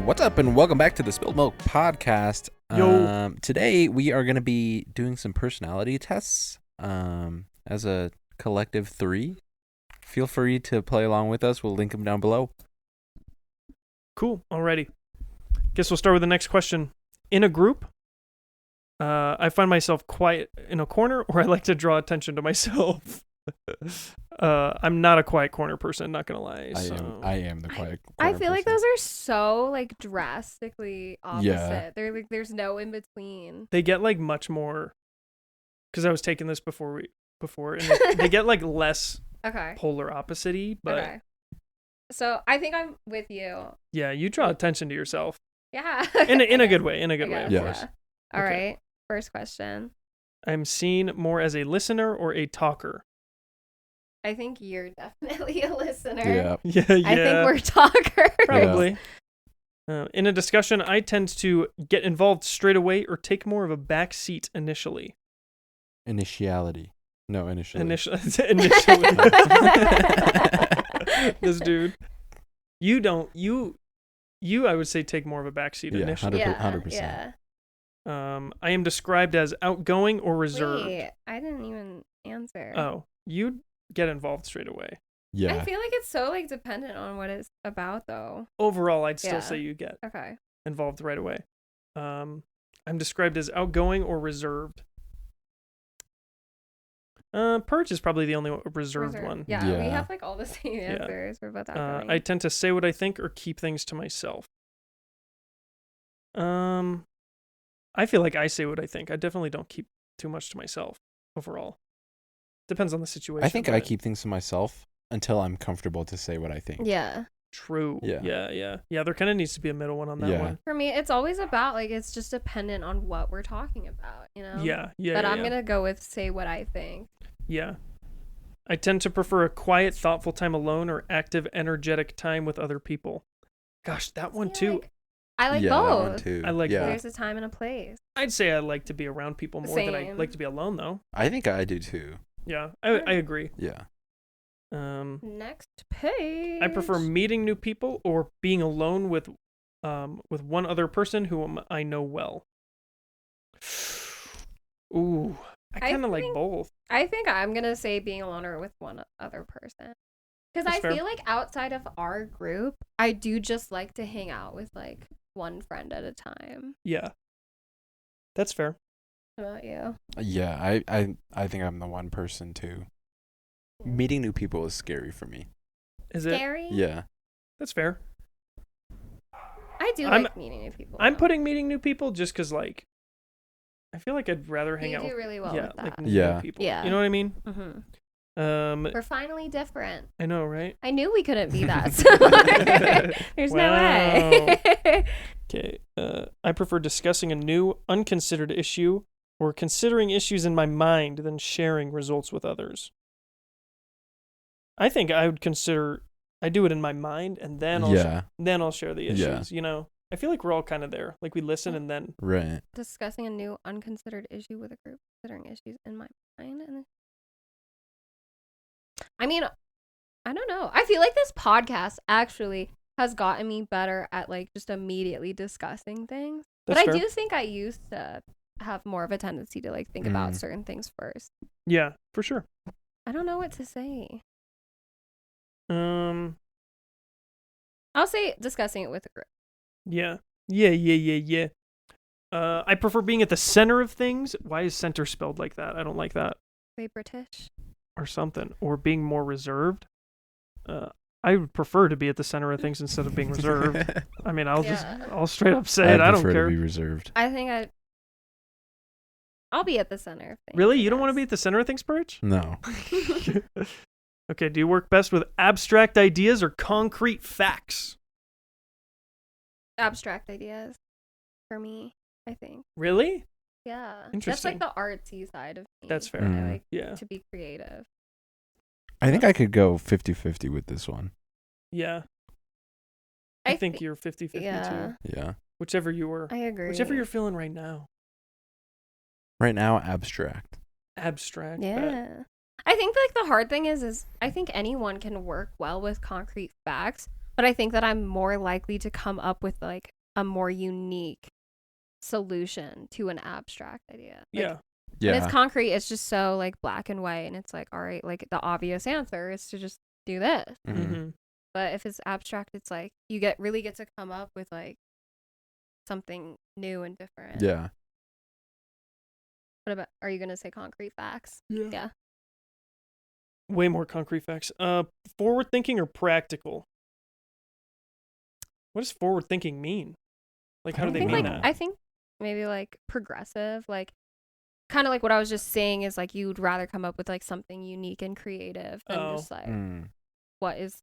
What's up, and welcome back to the Spilled Milk Podcast. Yo. Today we are going to be doing some personality tests as a collective 3. Feel free to play along with us. We'll link them down below. Cool. Alrighty. Guess we'll start with the next question. In a group, I find myself quiet in a corner, or I like to draw attention to myself. I'm not a quiet corner person, not gonna lie. I am the quiet I corner feel like person. those are so like drastically opposite. Yeah. They're like there's no in between. They get like much more, because I was taking this before, and they get like less Okay. polar opposite-y, but Okay. So I think I'm with you. yeah, you draw attention to yourself Yeah. in a good way, of Yeah. course. All Okay. right. First question. I'm seen more as a listener or a talker. I think you're definitely a listener. Yeah. Yeah, I think we're talkers. probably. In a discussion, I tend to get involved straight away or take more of a back seat initially. Initiality. No, initially. Initially. This dude. You don't. You. I would say take more of a back seat Yeah, initially. 100%. Yeah. I am described as outgoing or reserved. Wait, I didn't even answer. Oh, you get involved straight away. Yeah. I feel like it's so like dependent on what it's about though. Overall, I'd still Yeah. say you get Okay. involved right away. I'm described as outgoing or reserved. Purge is probably the only reserved one. Yeah, we Yeah. have like all the same answers. We're both outgoing. I tend to say what I think or keep things to myself. I feel like I say what I think. I definitely don't keep too much to myself overall. Depends on the situation. I think I but- keep things to myself until I'm comfortable to say what I think. Yeah. True. Yeah. Yeah. There kind of needs to be a middle one on that Yeah. one. For me, it's always about like it's just dependent on what we're talking about, you know? Yeah. But I'm gonna go with say what I think. Yeah. I tend to prefer a quiet, thoughtful time alone or active, energetic time with other people. Gosh, that one See, too. I like yeah, both. that one too. I like yeah. There's a time and a place. I'd say I like to be around people more than I Same. like to be alone, though. I think I do too. Yeah, I agree. Yeah. Next page. I prefer meeting new people or being alone with one other person whom I know well. Ooh, I I kind of like think- both. I think I'm gonna say being alone or with one other person. Because That's I fair. feel like outside of our group, I do just like to hang out with like one friend at a time. Yeah, that's fair. How about you? Yeah, I think I'm the one person too. Meeting new people is scary for me. Is it? Scary? Yeah. That's fair. I do I'm- like meeting new people. I'm though. putting meeting new people just because, like, I feel like I'd rather hang You out do with really well yeah, with like that. new Yeah. people. Yeah. You know what I mean? Mhm. We're finally different. I know, right? I knew we couldn't be that similar. There's no way. Okay. I prefer discussing a new, unconsidered issue or considering issues in my mind than sharing results with others. I think I would consider. I do it in my mind, and then I'll share the issues. Yeah. You know, I feel like we're all kind of there. Like we listen, and then Right. Discussing a new unconsidered issue with a group, considering issues in my mind. And I mean, I don't know. I feel like this podcast actually has gotten me better at like just immediately discussing things. that's but fair. I do think I used to have more of a tendency to like think about certain things first. Yeah, for sure. I don't know what to say. Um. I'll say discussing it with a group. Yeah. I prefer being at the center of things. Why is center spelled like that? I don't like that. Say British. Or something. Or being more reserved. I would prefer to be at the center of things instead of being reserved. I mean, I'll straight up say it. I don't prefer care. to be reserved. I think I'll be at the center of things. Really? You don't want to be at the center of things, Birch? No. Okay, do you work best with abstract ideas or concrete facts? Abstract ideas for me, I think. Really? Yeah. That's Interesting. like the artsy side of me. That's fair. Mm. I like Yeah. to be creative. I think I could go 50-50 with this one. Yeah. I think you're 50-50 yeah, too. Yeah. Whichever you were. I agree. Whichever you're feeling right now. Right now, abstract. Abstract. Yeah. I think like the hard thing is I think anyone can work well with concrete facts, But I think that I'm more likely to come up with like a more unique solution to an abstract idea. Like, Yeah. when it's Yeah. concrete, it's just so like black and white, and it's like, all right, like the obvious answer is to just do this. Mhm. Mm-hmm. But if it's abstract, it's like you really get to come up with like something new and different. Yeah. What about? Are you gonna say concrete facts? Yeah. Yeah. Way more concrete facts. Forward thinking or practical? What does forward thinking mean? Like, how do they I think mean like that? I think maybe like progressive, like kind of like what I was just saying is like you'd rather come up with like something unique and creative than Oh. just like Mm. what is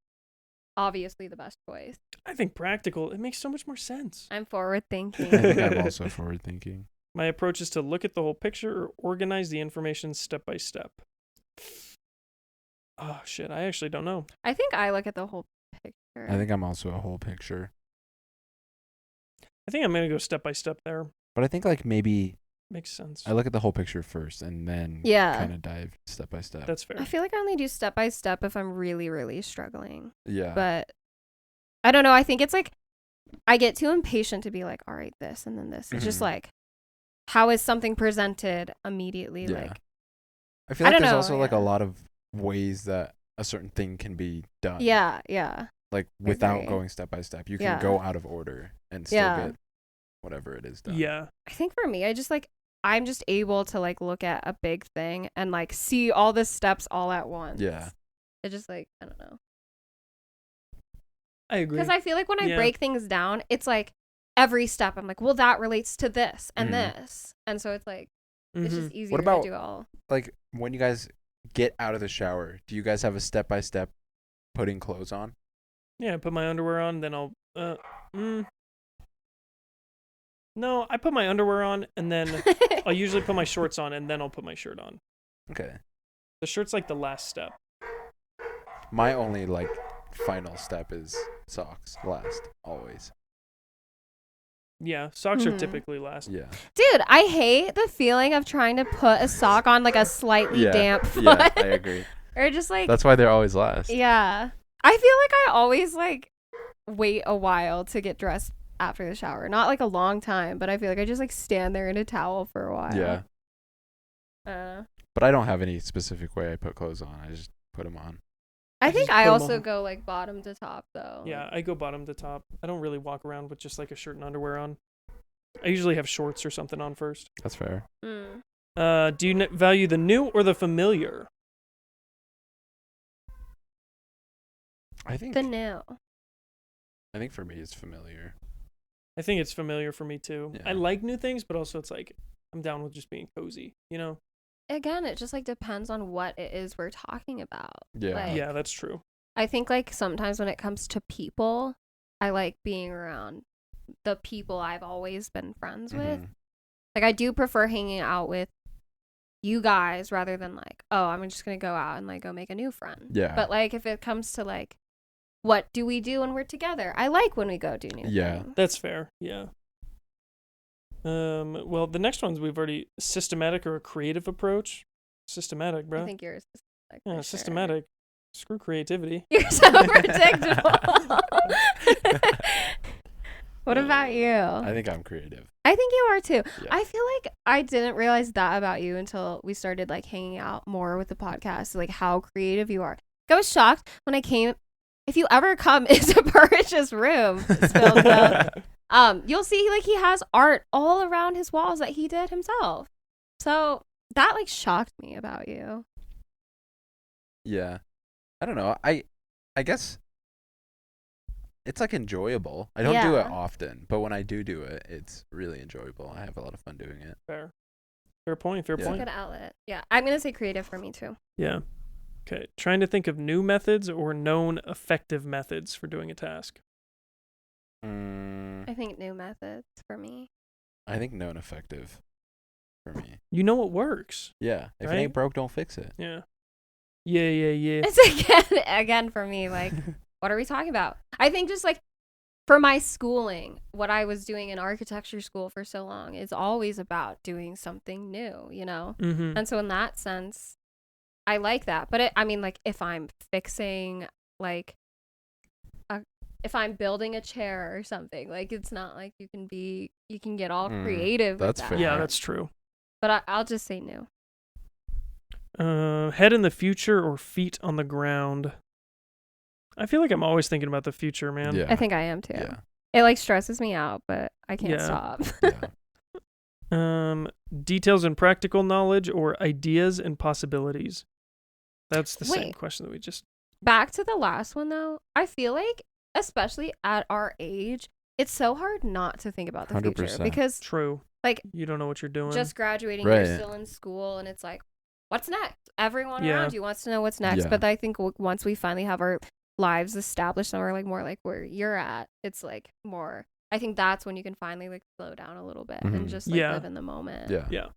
obviously the best choice. I think practical. It makes so much more sense. I'm forward thinking. I think I'm also forward thinking. My approach is to look at the whole picture or organize the information step by step. Oh, shit. I actually don't know. I think I look at the whole picture. I think I'm also a whole picture. I think I'm going to go step by step there. But I think like maybe Makes sense. I look at the whole picture first and then Yeah. kind of dive step by step. That's fair. I feel like I only do step by step if I'm really, really struggling. Yeah. But I don't know. I think it's like I get too impatient to be like, all right, this and then this. It's just Mhm. like, how is something presented immediately? Yeah. Like, I feel I like don't there's know, also like a yeah. lot of ways that a certain thing can be done. yeah, yeah. Like without agree. going step by step. You can Yeah. go out of order and still Yeah. get whatever it is done. Yeah. I think for me, I'm just able to like look at a big thing and like see all the steps all at once. Yeah. It just like, I don't know. I agree. Because I feel like when I Yeah. break things down, it's like every step I'm like, well, that relates to this and Mhm. this. And so it's like, it's Mhm. just easier about- to do all. Like when you guys get out of the shower, do you guys have a step by step putting clothes on? Yeah, I put my underwear on, then I'll No, I put my underwear on and then I'll usually put my shorts on and then I'll put my shirt on. Okay. The shirt's like the last step. My only like final step is socks last always. Yeah, socks are Mhm. typically last. Yeah. Dude, I hate the feeling of trying to put a sock on like a slightly Yeah. damp foot. Yeah, I agree. Or just like, That's why they're always last. yeah. I feel like I always like wait a while to get dressed after the shower. Not like a long time, but I feel like I just like stand there in a towel for a while. Yeah. Uh, But I don't have any specific way I put clothes on. I just put them on. I I think just I put 'em also on. go like bottom to top though. Yeah, I go bottom to top. I don't really walk around with just like a shirt and underwear on. I usually have shorts or something on first. That's fair. Mm. Do you value the new or the familiar? I think The new. I think for me it's familiar. I think it's familiar for me too. Yeah. I like new things, but also it's like I'm down with just being cozy, you know? Again, it just like depends on what it is we're talking about. Yeah. Like, Yeah, that's true. I think like sometimes when it comes to people, I like being around the people I've always been friends with. Mhm. Like I do prefer hanging out with you guys rather than like, oh, I'm just gonna go out and like go make a new friend. Yeah. But like if it comes to like, what do we do when we're together? I like when we go do new Yeah. things. That's fair. Yeah. Well, the next ones we've already systematic or a creative approach. Systematic, bro. I think yours is like, Yeah, for sure. systematic. Screw creativity. You're so predictable. What about you? I think I'm creative. I think you are too. Yeah. I feel like I didn't realize that about you until we started like hanging out more with the podcast, like how creative you are. I was shocked when I came. If you ever come into PUURICH'S room, spilled milk, you'll see like he has art all around his walls that he did himself. So that like shocked me about you. Yeah. I don't know. I guess it's like enjoyable. I don't do it Yeah. often, but when I do it, it's really enjoyable. I have a lot of fun doing it. Fair. Fair point. Fair Yeah. It's a point. good outlet. Yeah, I'm gonna say creative for me too. Yeah. Okay. Trying to think of new methods or known effective methods for doing a task. I think new methods for me. I think known effective for me. You know what works. Yeah. If it Right? ain't broke, don't fix it. Yeah. Yeah. It's again for me like, what are we talking about? I think just like for my schooling, what I was doing in architecture school for so long is always about doing something new, you know? Mm-hmm. And so in that sense, I like that. But I mean, like if I'm fixing like if I'm building a chair or something, like it's not like you can get all creative. That's with fair. that. Yeah, that's true. But I'll just say no. Head in the future or feet on the ground? I feel like I'm always thinking about the future, man. Yeah. I think I am too. Yeah. It like stresses me out, but I can't Yeah. stop. Yeah. Details and practical knowledge or ideas and possibilities? That's the same Wait. question that we just... Back to the last one though, I feel like, especially at our age, it's so hard not to think about the future 100%. because True. like You don't know what you're doing. just graduating, Right. you're still in school, and it's like, what's next? Everyone Yeah. around you wants to know what's next. Yeah. But I think once we finally have our lives established and we're like more like where you're at, it's like more. I think that's when you can finally like slow down a little bit and Mhm. just like Yeah. live in the moment. Yeah. Yeah.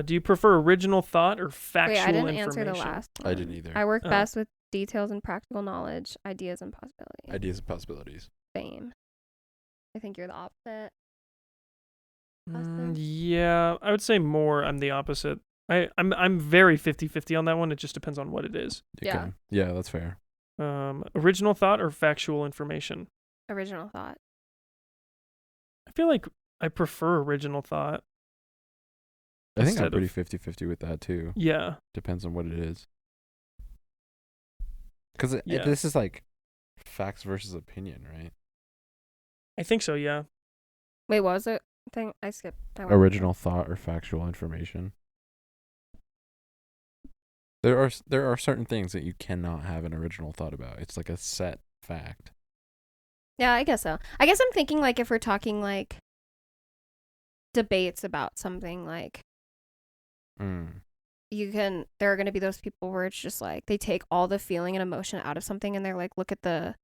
Do you prefer original thought or factual Wait, I didn't information? answer the last one. I didn't either. I work Oh. best with details and practical knowledge, ideas and possibilities. Ideas and possibilities. Same. I think you're the opposite. Austin? Yeah, I would say more. I'm the opposite. I'm very 50-50 on that one. It just depends on what it is. Yeah. Okay. Yeah, that's fair. Original thought or factual information? Original thought. I feel like I prefer original thought. I think I'm Instead pretty of- 50-50 with that too. Yeah. Depends on what it is. Because Yeah. this is like facts versus opinion, right? I think so, yeah. Wait, what was it? Thing I skipped. Original thought or factual information. There are certain things that you cannot have an original thought about. It's like a set fact. Yeah, I guess so. I guess I'm thinking like if we're talking like debates about something, like there are going to be those people where it's just like they take all the feeling and emotion out of something and they're like, look at the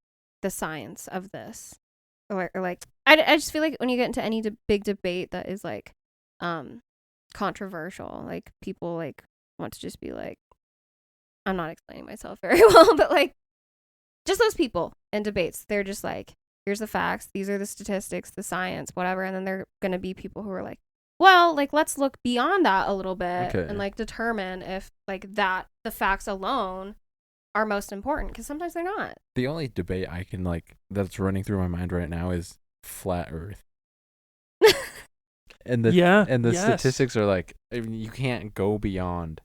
science of this, or like I just feel like when you get into any big debate that is like controversial, like people like want to just be like, I'm not explaining myself very well, but like just those people in debates, they're just like, here's the facts, these are the statistics, the science, whatever, and then there are going to be people who are like, well, like let's look beyond that a little bit Okay. and like determine if like that the facts alone are most important, because sometimes they're not. The only debate I can like that's running through my mind right now is flat Earth. And the Yes. statistics are like, I mean, you can't go beyond.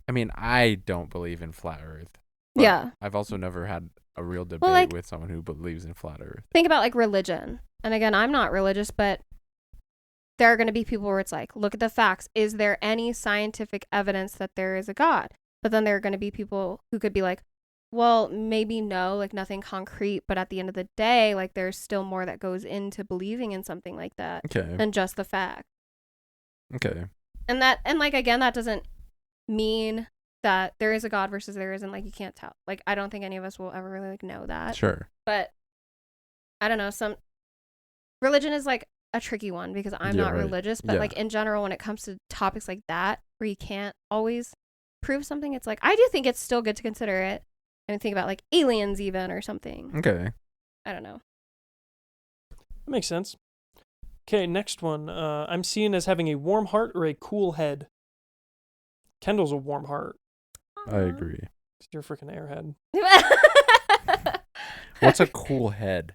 I mean, I don't believe in flat Earth. But Yeah. I've also never had a real debate like- with someone who believes in flat Earth. Think about like religion. And again, I'm not religious, but there are going to be people where it's like, look at the facts. Is there any scientific evidence that there is a God? But then there are going to be people who could be like, well, maybe no, like nothing concrete. But at the end of the day, like there's still more that goes into believing in something like that Okay. than just the fact. Okay. And like, again, that doesn't mean that there is a God versus there isn't. Like, you can't tell. Like, I don't think any of us will ever really like know that. Sure. But I don't know, some religion is like a tricky one because I'm Yeah, not right. religious, but Yeah. like in general, when it comes to topics like that where you can't always prove something, it's like I do think it's still good to consider it and think about like aliens even or something. Okay. I don't know. That makes sense. Okay, next one. I'm seen as having a warm heart or a cool head. Kendall's a warm heart. I agree. You're a freaking airhead. What's a cool head?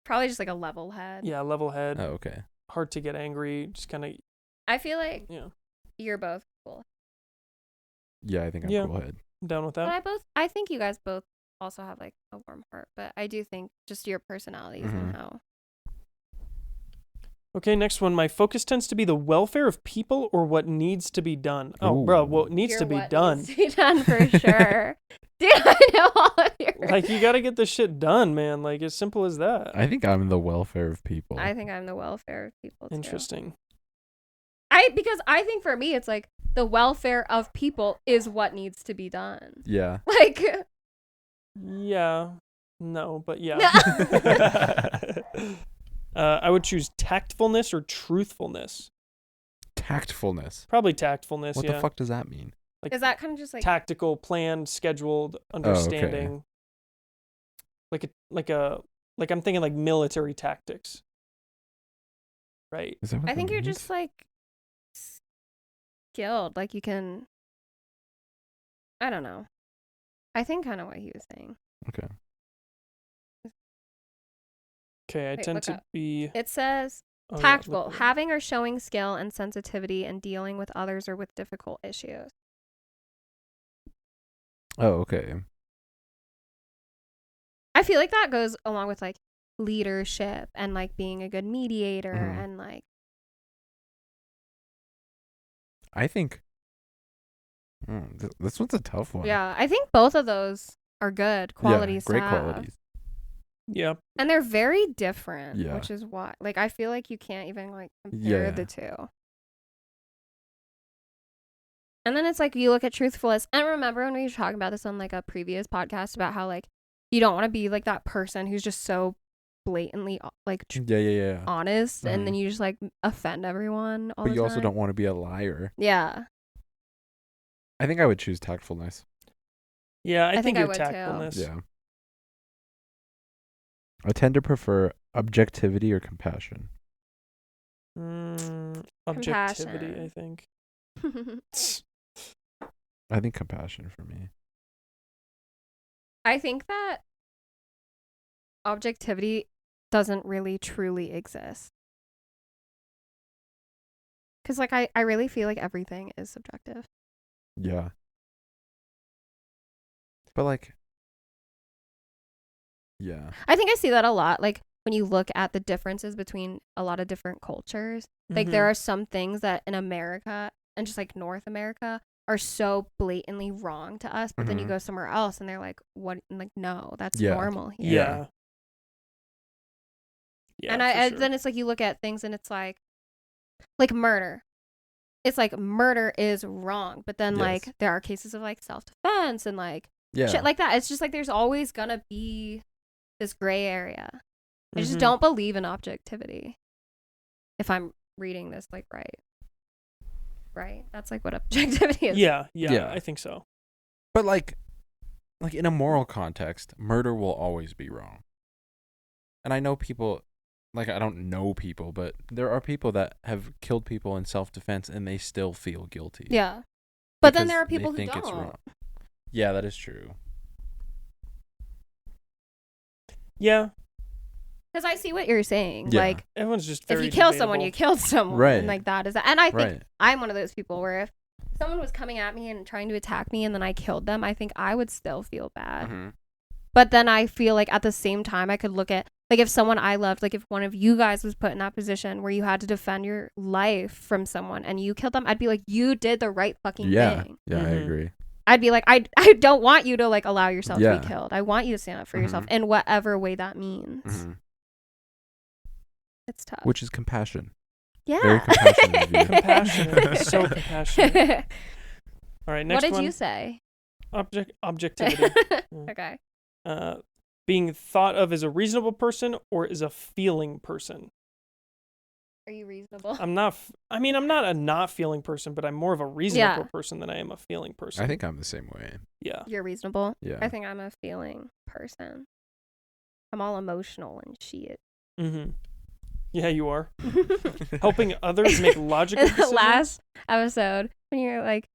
Probably just like a level head. Yeah, level head. Oh, okay. Hard to get angry. Just kind of, I feel like yeah. you're both cool. Yeah, I think I'm Yeah. cool head. I'm down with But that. I think you guys both also have like a warm heart, but I do think just your personalities Mhm. and how. Okay, next one. My focus tends to be the welfare of people or what needs to be done. Oh, bro, Ooh. what needs You're to be what done. needs to be done for sure. Dude, I know all of your. Like, you got to get this shit done, man. Like, as simple as that. I think I'm the welfare of people. I think I'm the welfare of people too. Interesting. Because I think for me it's like the welfare of people is what needs to be done. Yeah. Like Yeah. No, but yeah. I would choose tactfulness or truthfulness. Tactfulness. Probably tactfulness, What yeah. the fuck does that mean? is that kind of just like Tactical, planned, scheduled, understanding. Like I'm thinking like military tactics. Right. Is that what I think that you're means? just like skilled, like you can I don't know. I think kind of what he was saying. Okay. Okay, I Wait, tend look to up. be It says oh, yeah, tactful, look. having or showing skill and sensitivity in dealing with others or with difficult issues. Oh, okay. I feel like that goes along with like leadership and like being a good mediator Mhm. and like I think this one's a tough one. yeah, I think both of those are good qualities great to have. qualities. Yep. And they're very different, Yeah. which is why like I feel like you can't even like compare Yeah. the two. And then it's like you look at truthfulness. And remember when we were talking about this on like a previous podcast about how like you don't want to be like that person who's just so blatantly like Yeah. honest and then Mhm. you just like offend everyone all But the you time. also don't want to be a liar. Yeah. I think I would choose tactfulness. Yeah, I think I your would too. tactfulness. Yeah. I tend to prefer objectivity or compassion. Objectivity, Compassion. I think. I think compassion for me. I think that objectivity doesn't really truly exist. Because, like, I really feel like everything is subjective. Yeah. But like, yeah. I think I see that a lot. Like, when you look at the differences between a lot of different cultures, like, there are some things that in America and just like North America are so blatantly wrong to us. But then you Mhm. go somewhere else and they're like, what? Like, no, that's Yeah. normal here. Yeah. Yeah. And for sure. then it's like you look at things and it's like murder. It's like murder is wrong, but then Yes. like there are cases of like self-defense and like Yeah. shit like that. It's just like there's always gonna be this gray area. I just Mhm. don't believe in objectivity. If I'm reading this like right? That's like what objectivity is. Yeah, Yeah. I think so. But like in a moral context, murder will always be wrong. And I know people, like I don't know people, but there are people that have killed people in self-defense and they still feel guilty. Yeah. But then because there are they people who think it's don't. wrong. Yeah, that is true. Yeah, Because I see what you're saying. Yeah. Like everyone's just if very you kill someone, you debatable. killed someone. Right. And like that is that. And I think Right. I'm one of those people where if someone was coming at me and trying to attack me and then I killed them, I think I would still feel bad. Mhm. But then I feel like at the same time, I could look at, like, if someone I loved, like, if one of you guys was put in that position where you had to defend your life from someone and you killed them, I'd be like, you did the right fucking thing. Yeah, I Mhm. agree. I'd be like, I don't want you to, like, allow yourself to Yeah. be killed. I want you to stand up for yourself Mhm. in whatever way that means. Mhm. It's tough. Which is compassion. yeah. very compassionate of you. Compassionate. So compassionate. All right, next what did one. you say? Objectivity. Okay. Being thought of as a reasonable person or as a feeling person. Are you reasonable? I'm not a not feeling person, but I'm more of a reasonable Yeah. person than I am a feeling person. I think I'm the same way. Yeah. You're reasonable? Yeah. I think I'm a feeling person. I'm all emotional and shit. Mm-hmm. Yeah, you are. Helping others make logical In the decisions. last episode, when you're like,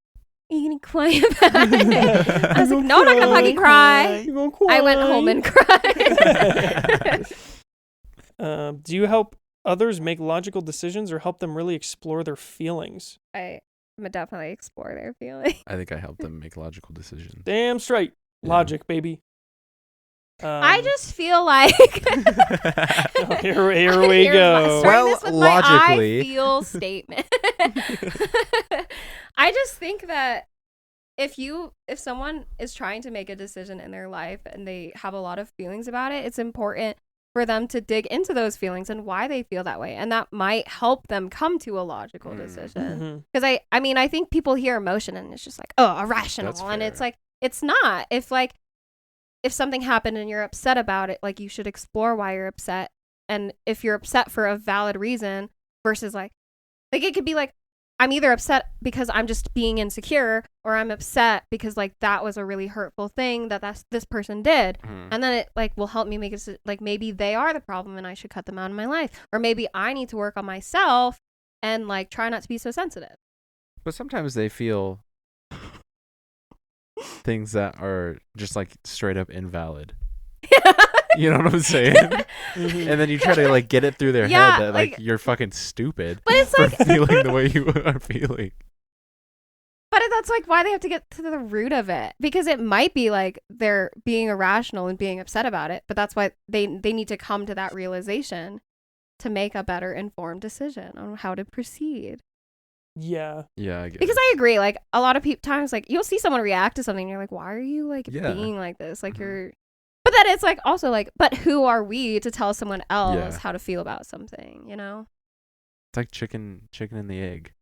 are you gonna cry about it? I was like, no, I'm not gonna fucking cry. You're gonna cry. I went home and cried. Do you help others make logical decisions or help them really explore their feelings? I'm gonna definitely explore their feelings. I think I help them make logical decisions. Damn straight. Yeah. Logic, baby. I just feel like here we go. Well, This with logically. my I feel statement. I just think that if someone is trying to make a decision in their life and they have a lot of feelings about it, it's important for them to dig into those feelings and why they feel that way, and that might help them come to a logical decision. Mhm. Because I think people hear emotion and it's just like, oh, irrational, That's and it's fair. like it's not. If something happened and you're upset about it, like you should explore why you're upset, and if you're upset for a valid reason versus like it could be like, I'm either upset because I'm just being insecure, or I'm upset because like that was a really hurtful thing that this person did. Mhm. And then it like will help me make it like maybe they are the problem and I should cut them out of my life, or maybe I need to work on myself and like try not to be so sensitive. But sometimes they feel things that are just like straight up invalid. You know what I'm saying? Mhm. And then you try to like get it through their Yeah, head that like like- you're fucking stupid But it's for like, feeling the way you are feeling. but that's like why they have to get to the root of it, because it might be like they're being irrational and being upset about it, but that's why they need to come to that realization to make a better informed decision on how to proceed. Yeah. Yeah, I get Because it. I agree, like a lot of times, like you'll see someone react to something, and you're like, why are you like Yeah. being like this? Like Mhm. you're, but then it's like also like, but who are we to tell someone else Yeah. how to feel about something? You know It's like chicken and the egg.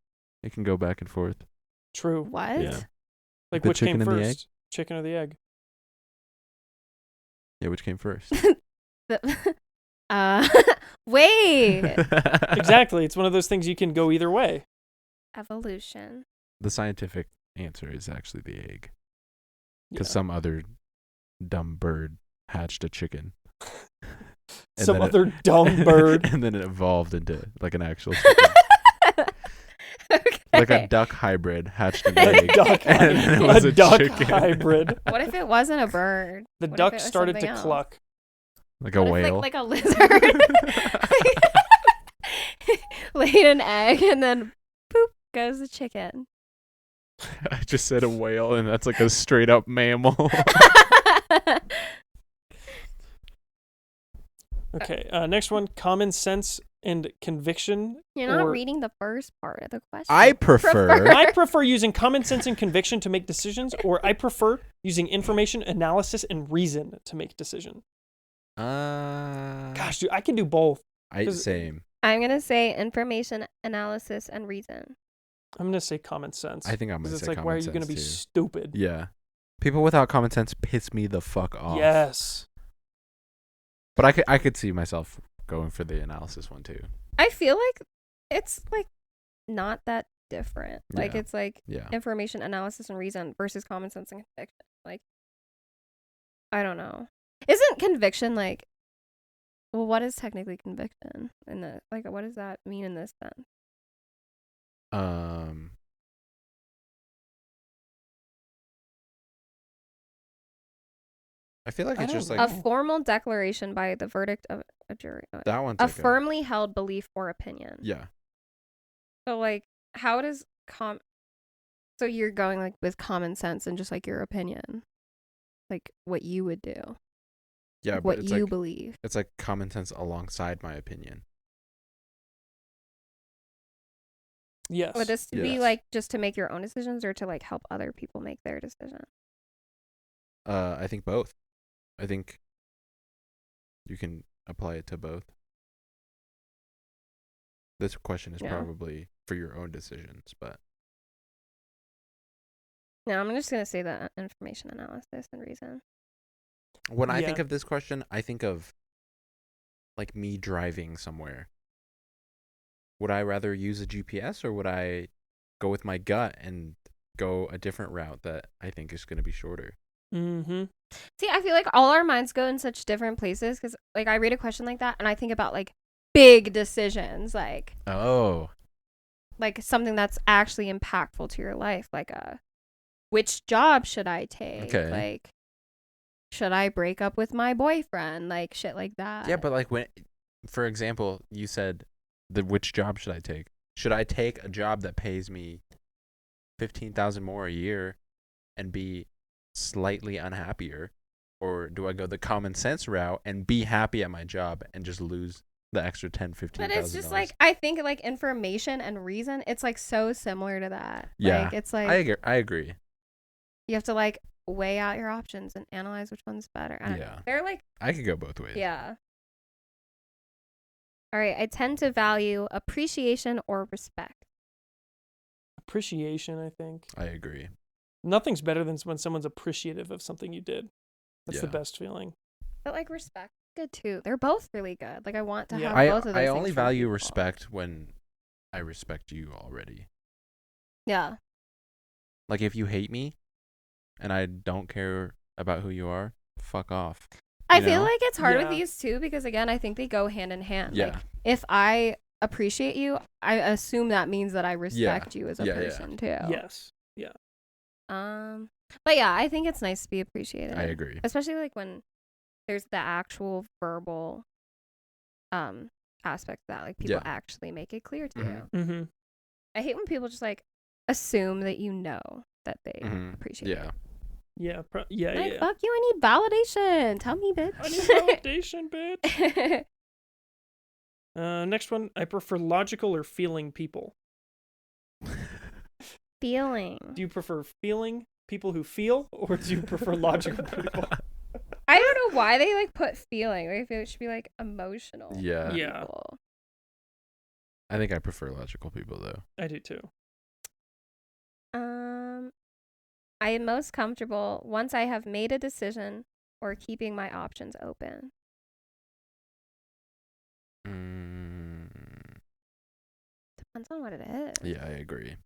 It can go back and forth. True. what? Yeah. Like The which came chicken and the egg? first? Chicken or the egg? Yeah, which came first? Wait, Exactly. It's one of those things you can go either way. evolution. The scientific answer is actually the egg. Because Yeah. some other dumb bird hatched a chicken. And Some then it- other dumb bird. And then it evolved into like an actual chicken. Okay. Like a duck hybrid hatched an A egg. duck and then it was a a duck chicken. hybrid. What if it wasn't a bird? The What if duck it was started to something else? cluck. Like a What if, whale. like a lizard laid an egg and then poop goes the chicken. I just said a whale, and that's like a straight up mammal. Okay. Next one: common sense and conviction. You're not or- reading the first part of the question. I prefer. I prefer using common sense and conviction to make decisions, or I prefer using information, analysis, and reason to make decision. Gosh, dude, I can do both. Same. I'm gonna say information, analysis, and reason. I'm gonna say common sense. I think I'm gonna Because it's say like, why are common you gonna be sense, too. stupid? Yeah. People without common sense piss me the fuck off. Yes. But I could see myself going for the analysis one too. I feel like it's like not that different. Like Yeah. it's like Yeah. information, analysis, and reason versus common sense and conviction. Like I don't know. Isn't conviction like? Well, what is technically conviction in the like? What does that mean in this sense? I feel like I it's don't just know. like A formal declaration by the verdict of a jury. that one's A like firmly held belief or opinion. yeah. So like, how does So you're going like with common sense and just like your opinion, like what you would do, Yeah, like, but what it's you like believe. it's like common sense alongside my opinion. Yes. Would this be Yes. like just to make your own decisions or to like help other people make their decision? I think both. I think you can apply it to both. This question is Yeah. probably for your own decisions, but No, I'm just gonna say that information, analysis, and reason. when I Yeah. think of this question, I think of like me driving somewhere. Would I rather use a GPS or would I go with my gut and go a different route that I think is going to be shorter? Mm-hmm. See, I feel like all our minds go in such different places because, like, I read a question like that and I think about like big decisions, like Oh, something that's actually impactful to your life, like which job should I take? Okay. Like, should I break up with my boyfriend? Like shit like that. yeah, but like when, for example, you said which job should I take? Should I take a job that pays me $15,000 more a year and be slightly unhappier, or do I go the common sense route and be happy at my job and just lose the extra $10,000-$15,000? But it's just like, I think like information and reason, it's like so similar to that. Yeah, Like, it's like I agree. you have to like weigh out your options and analyze which one's better. I don't know. Yeah. They're like, I could go both ways. yeah. All right. I tend to value appreciation or respect. Appreciation, I think. I agree. Nothing's better than when someone's appreciative of something you did. That's the Yeah. best feeling. But like respect, good too. They're both really good. Like I want to Yeah. have I both of those. I things only from value people. respect when I respect you already. Yeah. Like if you hate me and I don't care about who you are, fuck off. I You feel know? like it's hard Yeah. with these two because again, I think they go hand in hand. Yeah. Like if I appreciate you, I assume that means that I respect you as a Yeah, yeah. person too. Yes. But yeah, I think it's nice to be appreciated. I agree. Especially like when there's the actual verbal aspect of that. Like people actually make it clear to you. Mm-hmm. I hate when people just like assume that you know that they appreciate it. Yeah. Like, Yeah. fuck you, I need validation. Tell me, bitch. I need validation, bitch. Next one. I prefer logical or feeling people. Feeling. Do you prefer feeling people who feel, or do you prefer logical people? I don't know why they like put feeling. I feel it should be like emotional. Yeah. People. I think I prefer logical people though. I do too. I am most comfortable once I have made a decision or keeping my options open. Depends on what it is. Yeah, I agree.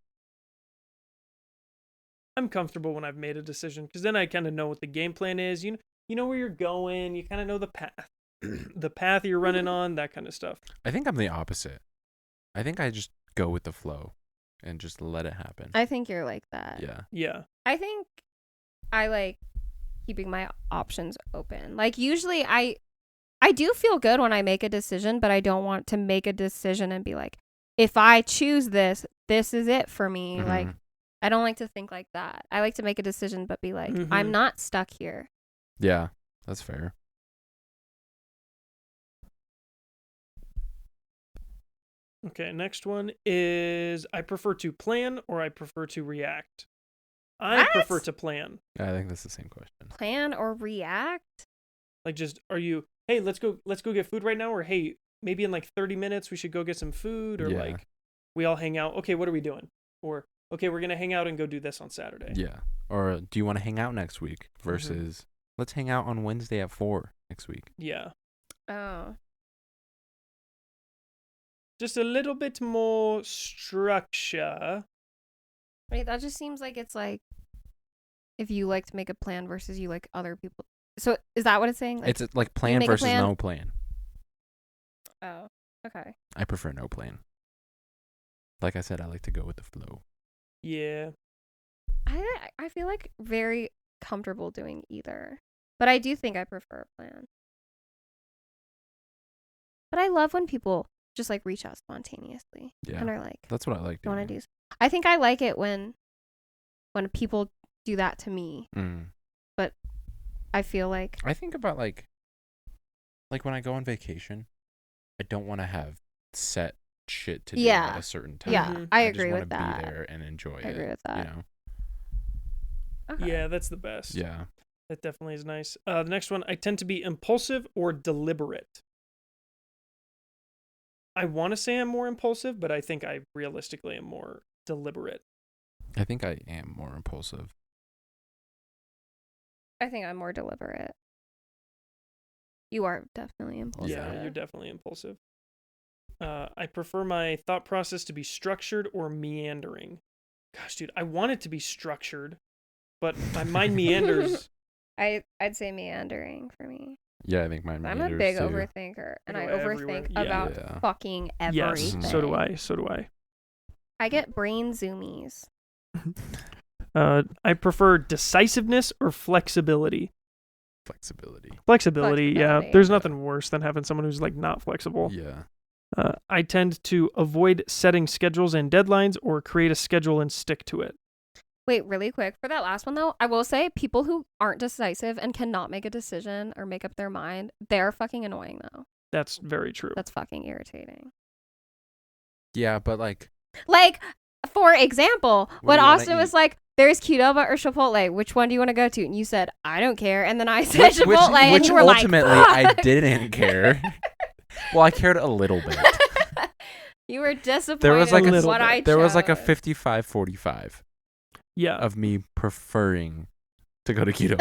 I'm comfortable when I've made a decision, because then I kind of know what the game plan is. You know where you're going. You kind of know the path, the path you're running on, that kind of stuff. I think I'm the opposite. I think I just go with the flow and just let it happen. I think you're like that. Yeah. Yeah. I think I like keeping my options open. Like usually I do feel good when I make a decision, but I don't want to make a decision and be like, if I choose this, this is it for me. Mm-hmm. Like I don't like to think like that. I like to make a decision but be like, I'm not stuck here. Yeah, that's fair. Okay, next one is I prefer to plan or I prefer to react. I What? prefer to plan. I think that's the same question. Plan or react? Like, just, are you, hey, let's go get food right now, or hey, maybe in like 30 minutes we should go get some food, or like we all hang out. Okay, what are we doing? Or okay, we're gonna hang out and go do this on Saturday. Yeah. Or do you want to hang out next week versus let's hang out on Wednesday at 4 next week. Yeah. Oh. Just a little bit more structure. Right, that just seems like it's like if you like to make a plan versus you like other people. So is that what it's saying? Like, It's like plan make a versus plan? no plan. oh, okay. I prefer no plan. Like I said, I like to go with the flow. Yeah. I feel like very comfortable doing either. But I do think I prefer a plan. But I love when people just like reach out spontaneously. Yeah. And are like, That's what I like I want doing. to do. I think I like it when people do that to me. But I feel like I think about like when I go on vacation, I don't want to have set shit to do at a certain time. Yeah, I agree just with that. want to be there and enjoy it. I agree with that. You know? Okay. Yeah, that's the best. Yeah. That definitely is nice. The next one, I tend to be impulsive or deliberate. I want to say I'm more impulsive, but I think I realistically am more deliberate. I think I am more impulsive. I think I'm more deliberate. You are definitely impulsive. Yeah, you're definitely impulsive. I prefer my thought process to be structured or meandering. Gosh, dude, I want it to be structured, but my mind meanders. I'd say meandering for me. Yeah, I think mine. I'm a big too. overthinker, and I Go everywhere. overthink Yeah. about fucking everything. Yes, so do I. So do I. I get brain zoomies. I prefer decisiveness or flexibility. Flexibility, yeah. There's nothing worse than having someone who's like not flexible. Yeah. I tend to avoid setting schedules and deadlines or create a schedule and stick to it. Wait, really quick. For that last one, though, I will say people who aren't decisive and cannot make a decision or make up their mind, they're fucking annoying, though. That's very true. That's fucking irritating. Yeah, but like, for example, What when do you wanna Austin was eat? like, there's Qdoba or Chipotle, which one do you want to go to? And you said, I don't care. And then I said Chipotle, and which you were ultimately like, I didn't care. Well, I cared a little bit. You were disappointed There was like with a what I chose. there was like a 55-45 Yeah. of me preferring to go to keto.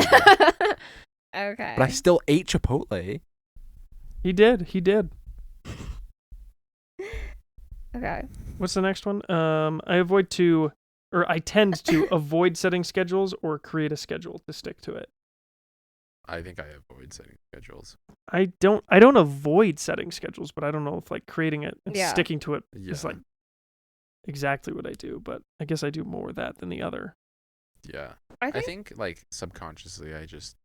Okay. But I still ate Chipotle. He did. Okay. What's the next one? I tend to avoid setting schedules or create a schedule to stick to it. I think I avoid setting schedules. I don't avoid setting schedules, but I don't know if like creating it and Yeah. sticking to it Yeah. is like exactly what I do, but I guess I do more of that than the other. Yeah. I I think think like subconsciously I just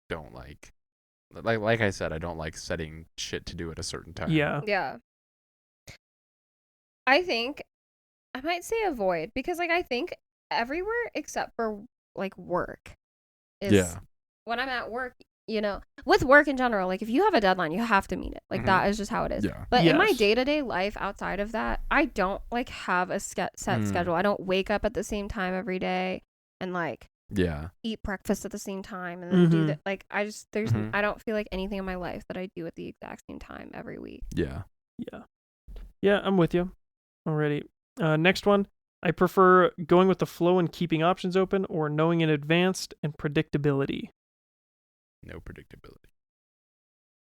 don't like like I said, I don't like setting shit to do at a certain time. Yeah. Yeah. I think I might say avoid because like I think everywhere except for like work is Yeah. when I'm at work, with work in general, like if you have a deadline, you have to meet it. Like Mhm. that is just how it is. Yeah. But in my Yes. day-to-day life outside of that, I don't like have a set schedule. I don't wake up at the same time every day and like Yeah. eat breakfast at the same time and then do Mhm. that. Like there's Mhm. I don't feel like anything in my life that I do at the exact same time every week. Yeah. Yeah, I'm with you. Alrighty. Next one. I prefer going with the flow and keeping options open, or knowing in advance and predictability. No predictability.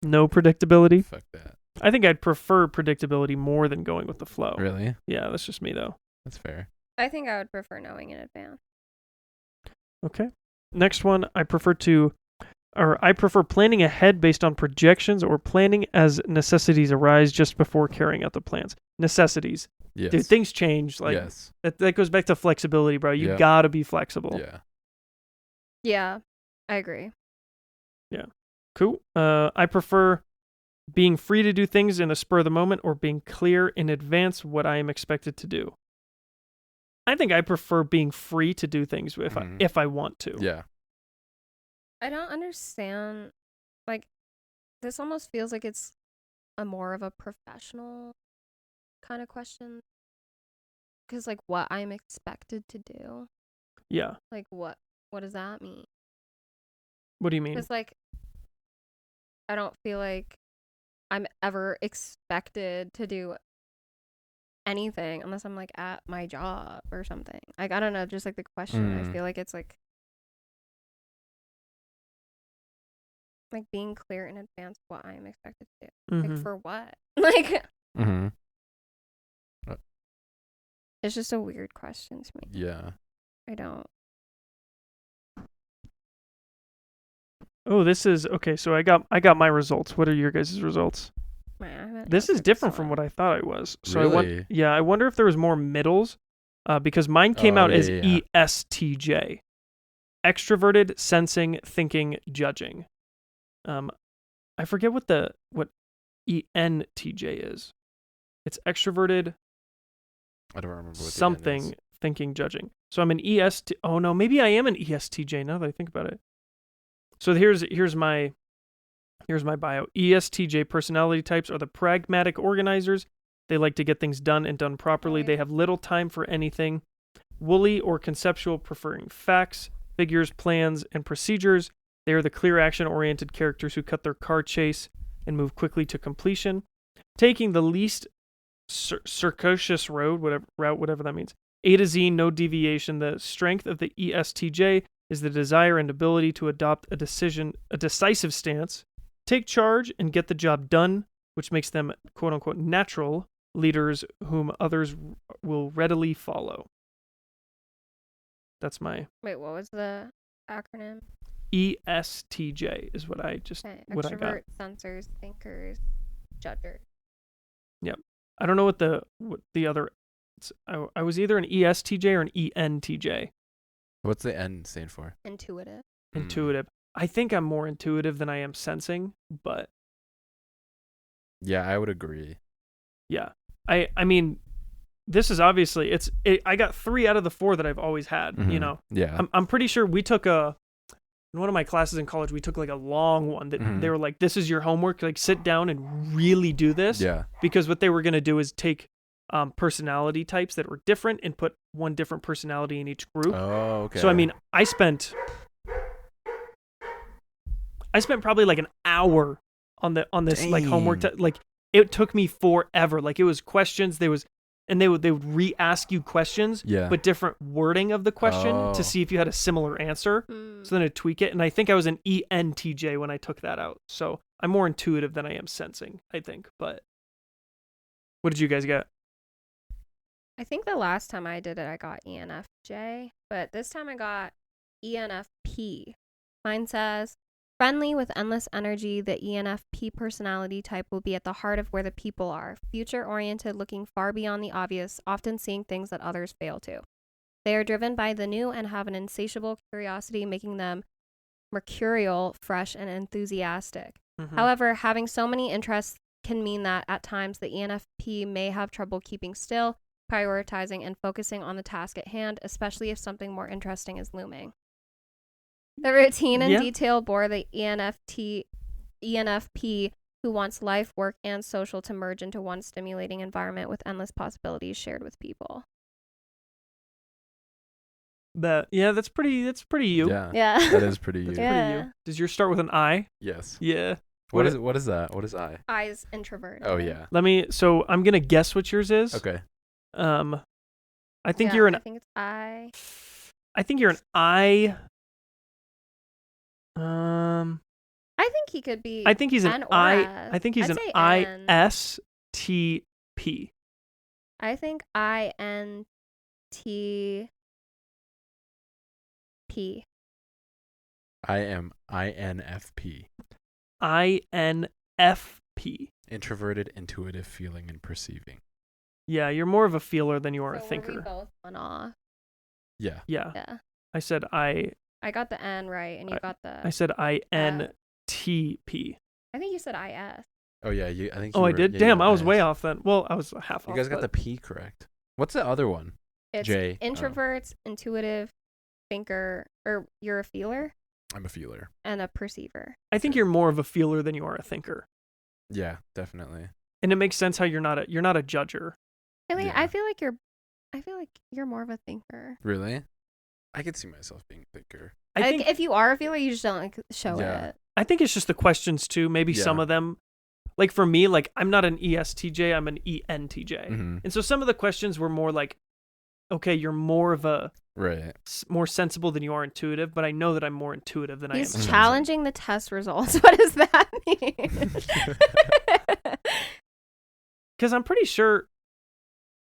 No predictability. Fuck that. I think I'd prefer predictability more than going with the flow. Really? Yeah, that's just me though. That's fair. I think I would prefer knowing in advance. Okay. Next one. I prefer planning ahead based on projections or planning as necessities arise just before carrying out the plans. Necessities. Yes. Dude, things change. Like yes. that goes back to flexibility, bro. You Yeah. gotta be flexible. Yeah. Yeah, I agree. Cool. I prefer being free to do things in the spur of the moment or being clear in advance what I am expected to do. I think I prefer being free to do things if I want to. Yeah. I don't understand. Like, this almost feels like it's a more of a professional kind of question. Because, like, what I'm expected to do. Yeah. Like, what does that mean? What do you mean? Because, like, I don't feel like I'm ever expected to do anything unless I'm, like, at my job or something. Like, I don't know. Just, like, the question. I feel like it's, like being clear in advance what I am expected to do. Mhm. Like, for what? Like, Mm-hmm. it's just a weird question to me. Yeah. I don't. Oh, this is okay. So I got my results. What are your guys' results? Man, I haven't This is answered different this from one. what I thought it was. So Really? I wonder if there was more middles, because mine came Oh, out yeah, as yeah. ESTJ, extroverted, sensing, thinking, judging. I forget what ENTJ is. It's extroverted, I don't remember what something, the N is. thinking, judging. So I'm an EST. Oh no, maybe I am an ESTJ now that I think about it. So here's my bio. ESTJ personality types are the pragmatic organizers. They like to get things done and done properly. Oh, yeah. They have little time for anything. Woolly or conceptual, preferring facts, figures, plans, and procedures. They are the clear action-oriented characters who cut their car chase and move quickly to completion, taking the least circuitous route, whatever that means. A to Z, no deviation. The strength of the ESTJ is the desire and ability to adopt a decisive stance, take charge, and get the job done, which makes them quote-unquote natural leaders whom others will readily follow. That's my Wait, what was the acronym? ESTJ is what I Extrovert, I got. sensors, thinkers, judgers. I don't know what the other. I was either an ESTJ or an ENTJ. What's the N stand for? Intuitive. Intuitive. I think I'm more intuitive than I am sensing, but Yeah, I would agree. yeah. I mean, this is obviously I got 3 out of the 4 that I've always had. You know, Yeah. I'm pretty sure we took in one of my classes in college, we took like a long one that they were like, this is your homework, like sit down and really do this. Yeah. Because what they were going to do is take personality types that were different and put one different personality in each group. Oh, okay. So I mean, I spent probably like an hour on this like homework. Like it took me forever. Like it was questions. They would re-ask you questions, Yeah. but different wording of the question Oh. to see if you had a similar answer. So then I'd tweak it. And I think I was an ENTJ when I took that out. So I'm more intuitive than I am sensing, I think. But what did you guys get? I think the last time I did it, I got ENFJ, but this time I got ENFP. Mine says, friendly with endless energy, the ENFP personality type will be at the heart of where the people are. Future-oriented, looking far beyond the obvious, often seeing things that others fail to. They are driven by the new and have an insatiable curiosity, making them mercurial, fresh, and enthusiastic. Mhm. However, having so many interests can mean that at times the ENFP may have trouble keeping still, prioritizing, and focusing on the task at hand, especially if something more interesting is looming. The routine and Yeah. detail bore the ENFP, who wants life, work, and social to merge into one stimulating environment with endless possibilities shared with people. That's pretty you. Yeah. Yeah. That is pretty you. That's Yeah. pretty you. Does yours start with an I? Yes. Yeah. What is that? What is I? I's introvert. Oh yeah. So I'm gonna guess what yours is. Okay. I think you're an I think it's I. I think you're an I. I think he could be. I think he's an N or I. S. I think he's I'd an say N. ISTP. I think INTP. I am INFP. INFP. Introverted, intuitive, feeling, and perceiving. Yeah, you're more of a feeler than you are a So were thinker. we both one off? Yeah. Yeah. Yeah. I said I got the N right, and you got the. I said INTP. I think you said IS. Oh yeah. I think. Oh, you I were- did. yeah, Damn, you I was were way nice. off then. Well, I was half off. You guys got the but- P correct. What's the other one? It's J. Oh. introverts, intuitive, thinker, or you're a feeler I'm a feeler. and a perceiver. I think you're more of a feeler than you are a thinker, Yeah, definitely. and it makes sense how you're not a judger. Really, Yeah. I feel like you're more of a thinker. Really? I could see myself being a thinker. I Like, think if you are a feeler, you just don't like show Yeah. it. I think it's just the questions too. Maybe some Yeah. of them, like for me, like I'm not an ESTJ, I'm an ENTJ, Mm-hmm. and so some of the questions were more like, okay, you're more of a Right. more sensible than you are intuitive, but I know that I'm more intuitive than I am. He's sensible. challenging the test results. What does that mean? Because I'm pretty sure,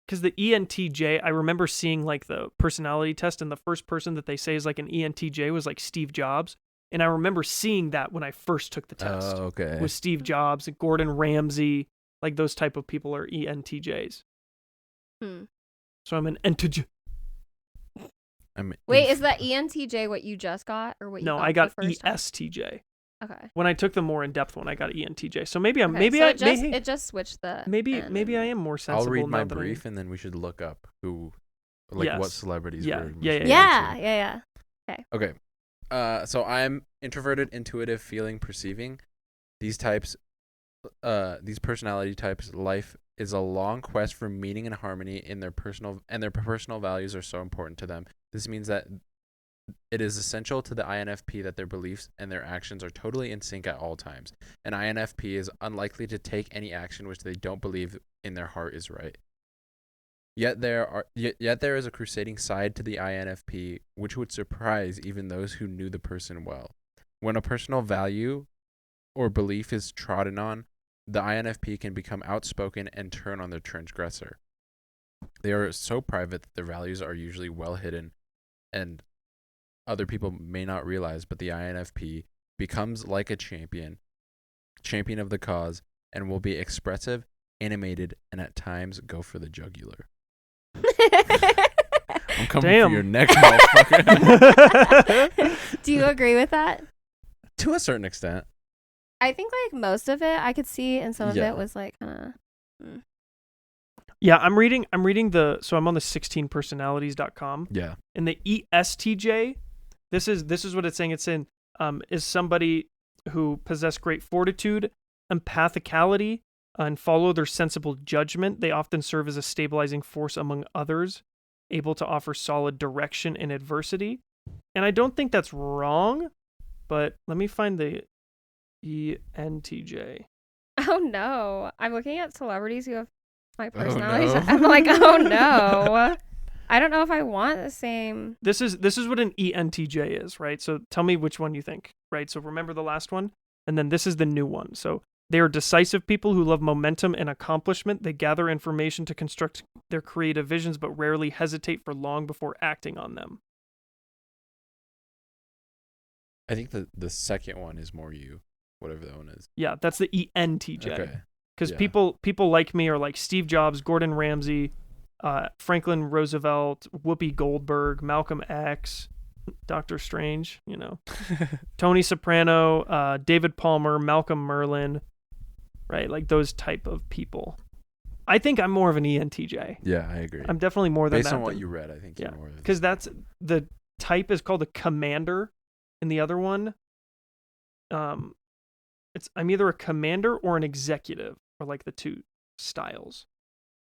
because the ENTJ, I remember seeing like the personality test, and the first person that they say is like an ENTJ was like Steve Jobs. And I remember seeing that when I first took the test. Oh, okay. With Steve Jobs and Gordon Ramsay, like those type of people are ENTJs. Hmm. So I'm an ENTJ. Wait, is that ENTJ what you just got, or what? You No, I got the first time? ESTJ. Okay. When I took the more in-depth one, I got ENTJ. So maybe I'm Okay, so it just switched the. maybe N maybe I and- am more sensible. I'll read now my that I- brief and then we should look up who, like what Yes. celebrities Yeah, were. yeah, most Yeah, into. yeah. Okay. So I'm introverted, intuitive, feeling, perceiving. These personality types, life is a long quest for meaning and harmony in their personal values are so important to them. This means that it is essential to the INFP that their beliefs and their actions are totally in sync at all times. An INFP is unlikely to take any action which they don't believe in their heart is right. Yet there is a crusading side to the INFP which would surprise even those who knew the person well. When a personal value or belief is trodden on, the INFP can become outspoken and turn on the transgressor. They are so private that their values are usually well hidden and other people may not realize, but the INFP becomes like a champion of the cause, and will be expressive, animated, and at times go for the jugular. I'm coming Damn. for your neck, motherfucker. Do you agree with that? To a certain extent. I think like most of it I could see, and some of Yeah. it was like kind of. Yeah, I'm reading so I'm on the 16personalities.com, Yeah. and the ESTJ, this is what it's saying. It's in is somebody who possess great fortitude, empathicality, and follow their sensible judgment. They often serve as a stabilizing force among others, able to offer solid direction in adversity. And I don't think that's wrong, but let me find the ENTJ. Oh no! I'm looking at celebrities who have my Oh, personalities. no. I'm like, oh no! I don't know if I want the same. This is what an ENTJ is, right? So tell me which one you think, right? So remember the last one, and then this is the new one. So they are decisive people who love momentum and accomplishment. They gather information to construct their creative visions, but rarely hesitate for long before acting on them. I think the second one is more you, whatever that one is. Yeah, that's the ENTJ. Okay. Because Yeah. people like me are like Steve Jobs, Gordon Ramsay, Franklin Roosevelt, Whoopi Goldberg, Malcolm X, Doctor Strange, you know. Tony Soprano, David Palmer, Malcolm Merlin, right? Like those type of people. I think I'm more of an ENTJ. Yeah, I agree. I'm definitely more than that. Based on what you read, I think you're more than because that's the type is called a commander, and the other one, I'm either a commander or an executive, or like the two styles.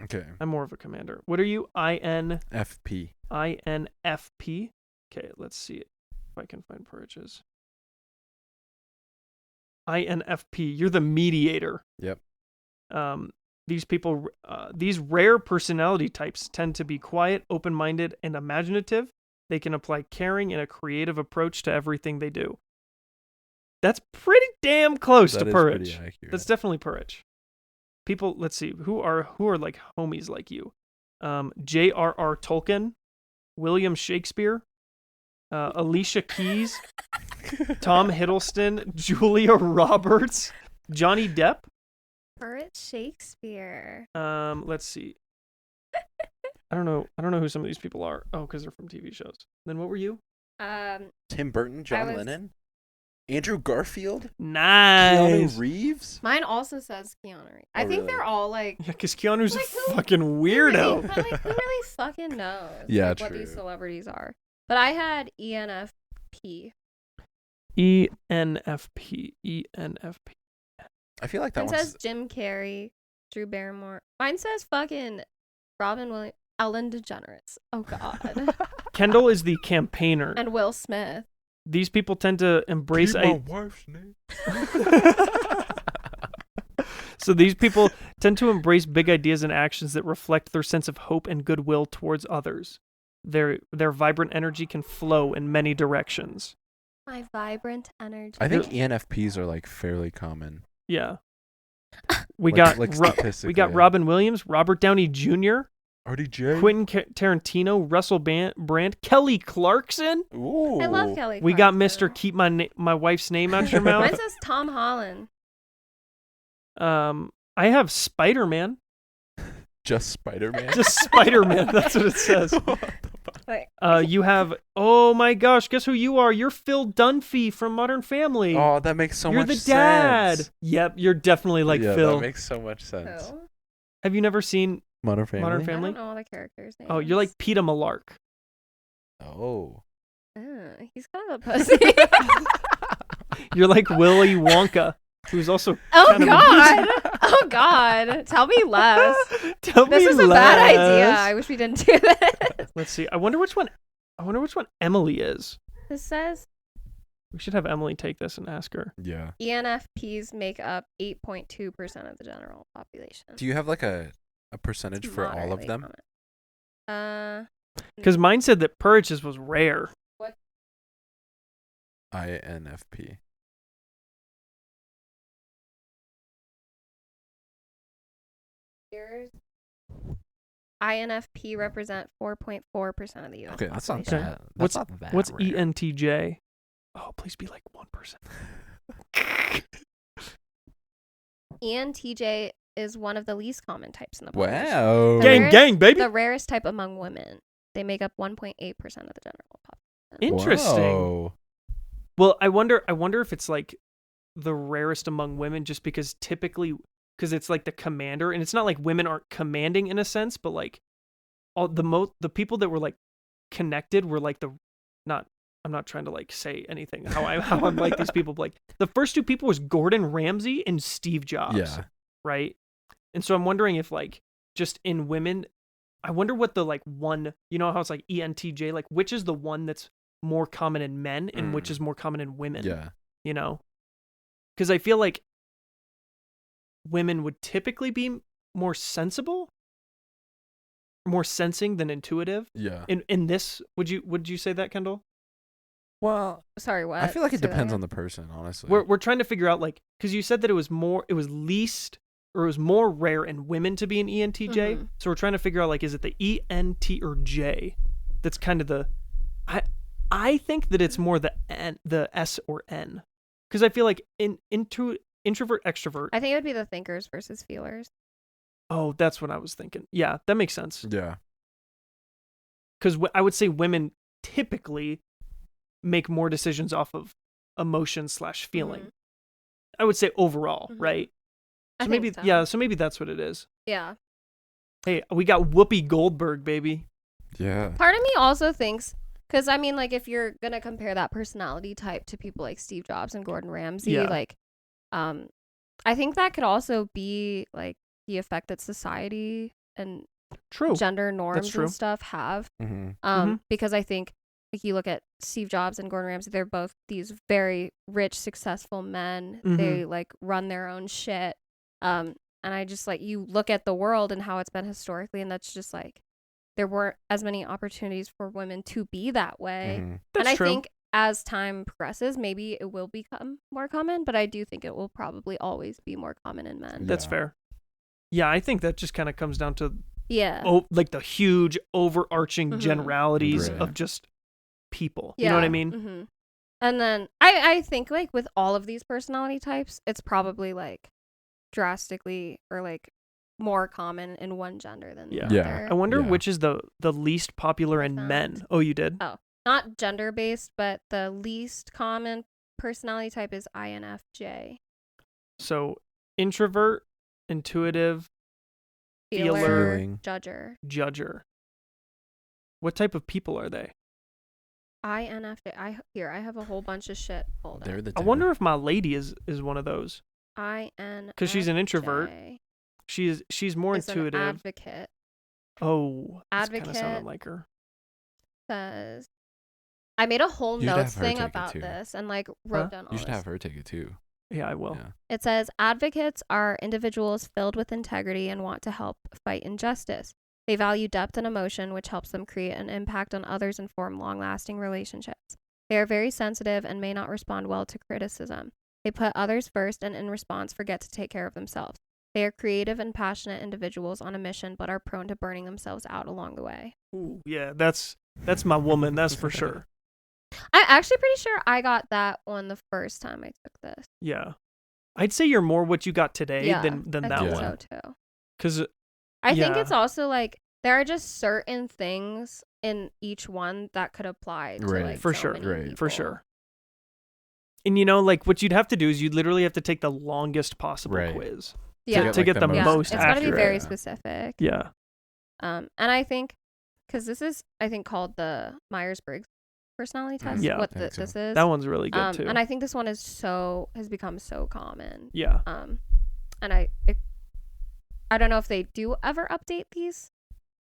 Okay. I'm more of a commander. What are you? FP. INFP. Okay, let's see if I can find PUURICH'S. INFP. You're the mediator. Yep. These people, these rare personality types tend to be quiet, open-minded, and imaginative. They can apply caring and a creative approach to everything they do. That's pretty damn close to PUURICH. That's definitely PUURICH. People, let's see, who are like homies like you? J.R.R. Tolkien, William Shakespeare, Alicia Keys, Tom Hiddleston, Julia Roberts, Johnny Depp. PUURICH Shakespeare. Let's see. I don't know who some of these people are. Oh, because they're from TV shows. Then what were you? Tim Burton, John Lennon, Andrew Garfield, Nice. Keanu Reeves. Mine also says Keanu Reeves. I think they're all like. Yeah, because Keanu's like, a fucking weirdo. But like, who really fucking knows? Yeah, like, true. What these celebrities are. But I had ENFP. ENFP. I feel like that Mine says Jim Carrey, Drew Barrymore. Mine says fucking Robin Williams, Ellen DeGeneres. Oh God. Kendall is the campaigner. And Will Smith. These people tend to embrace my wife's name. So these people tend to embrace big ideas and actions that reflect their sense of hope and goodwill towards others. Their vibrant energy can flow in many directions. My vibrant energy. I think ENFPs are like fairly common. Yeah. We got Robin Williams, Robert Downey Jr., RDJ, Quentin Tarantino, Russell Brand, Kelly Clarkson. Ooh. I love Kelly Clarkson. We got Mr. Keep my wife's name out your mouth. Mine says Tom Holland. I have Spider-Man. Just Spider-Man? Just Spider-Man. That's what it says. You have, oh my gosh, guess who you are? You're Phil Dunphy from Modern Family. Oh, that makes so much sense. You're the dad. Yep, you're definitely like Phil. That makes so much sense. Who? Have you never seen Modern Family? I don't know all the characters' names. Oh, you're like Peeta Malark. Oh. He's kind of a pussy. You're like Willy Wonka, who's also Oh God. Tell me less. This is a bad idea. I wish we didn't do this. Let's see. I wonder which one Emily is. This says we should have Emily take this and ask her. Yeah. ENFPs make up 8.2% of the general population. Do you have like a percentage for all of them? Because mine said that PUURICH'S was rare. What? INFP. INFP represent 4.4% of the U.S. Okay, that's not population. bad. That's not that What's rare. ENTJ? Oh, please be like 1%. ENTJ is one of the least common types in the population. Wow. Gang, baby. The rarest type among women. They make up 1.8% of the general population. Interesting. Whoa. Well, I wonder if it's like the rarest among women, just because typically, because it's like the commander, and it's not like women aren't commanding in a sense, but like all the people that were like connected were like I'm not trying to like say anything how I'm like these people, but like the first two people was Gordon Ramsay and Steve Jobs. Yeah. Right. And so I'm wondering if like just in women, I wonder what the like one, you know how it's like ENTJ, like which is the one that's more common in men and which is more common in women. Yeah. You know? Because I feel like women would typically be more sensible, more sensing than intuitive. Yeah. In this, would you say that, Kendall? Well, Sorry, what? I feel like it Say that depends again? on the person, honestly. We're trying to figure out like, because you said that it was more rare in women to be an ENTJ. Mhm. So we're trying to figure out like, is it the ENT or J? That's kind of the. I think that it's more the S or N, because I feel like introvert extrovert. I think it would be the thinkers versus feelers. Oh, that's what I was thinking. Yeah, that makes sense. Yeah. Because I would say women typically make more decisions off of emotion/feeling. Mhm. I would say overall, Mhm. right? I So think maybe, so. yeah, so maybe that's what it is. Yeah. Hey, we got Whoopi Goldberg, baby. Yeah. Part of me also thinks, because I mean, like, if you're gonna compare that personality type to people like Steve Jobs and Gordon Ramsay, Yeah. like, I think that could also be like the effect that society and True. gender norms true. and stuff have. Mm-hmm. Because I think, like, you look at Steve Jobs and Gordon Ramsay, they're both these very rich, successful men. Mhm. They like run their own shit. And I just like, you look at the world and how it's been historically, and that's just like, there weren't as many opportunities for women to be that way. Mm-hmm. That's and I true. think as time progresses, maybe it will become more common, but I do think it will probably always be more common in men. That's Yeah. fair. Yeah, I think that just kind of comes down to Yeah. like the huge overarching Mhm. generalities Right. of just people. Yeah. You know what I mean? Mm-hmm. And then I think, like, with all of these personality types, it's probably like drastically or like more common in one gender than the Yeah. Yeah. other. I wonder Yeah. which is the least popular I in found- men. Oh, you did? Not gender based, but the least common personality type is INFJ. So introvert, intuitive, Feeler, Feeling. judger. judger. What type of people are they? INFJ. I have a whole bunch of shit. Hold They're on. the. I wonder if my lady is one of those. INFJ. 'Cause she's an introvert. She's more Is an intuitive. advocate. Oh, that's kind of Advocate. sounding like her. Says, I made a whole You'd notes have her thing take it about too. this and like wrote Huh? down all You should this. have her take it too. Yeah, I will. Yeah. It says advocates are individuals filled with integrity and want to help fight injustice. They value depth and emotion, which helps them create an impact on others and form long-lasting relationships. They are very sensitive and may not respond well to criticism. They put others first and in response forget to take care of themselves. They are creative and passionate individuals on a mission but are prone to burning themselves out along the way. Ooh, yeah, that's my woman. That's for sure. I'm actually pretty sure I got that one the first time I took this. Yeah, I'd say you're more what you got today Yeah, than I that think one. so too. Because I think Yeah. it's also like there are just certain things in each one that could apply to Right. like For so sure. many Right. for people. sure. And you know, like what you'd have to do is you'd literally have to take the longest possible Right. quiz Yeah. to get the Yeah, most it's got to be accurate. very Yeah. specific. Yeah. And I think because this is I think called the Myers-Briggs personality test. Yeah. What I think so. this is. That one's really good too. And I think this one has become so common. Yeah. And I don't know if they do ever update these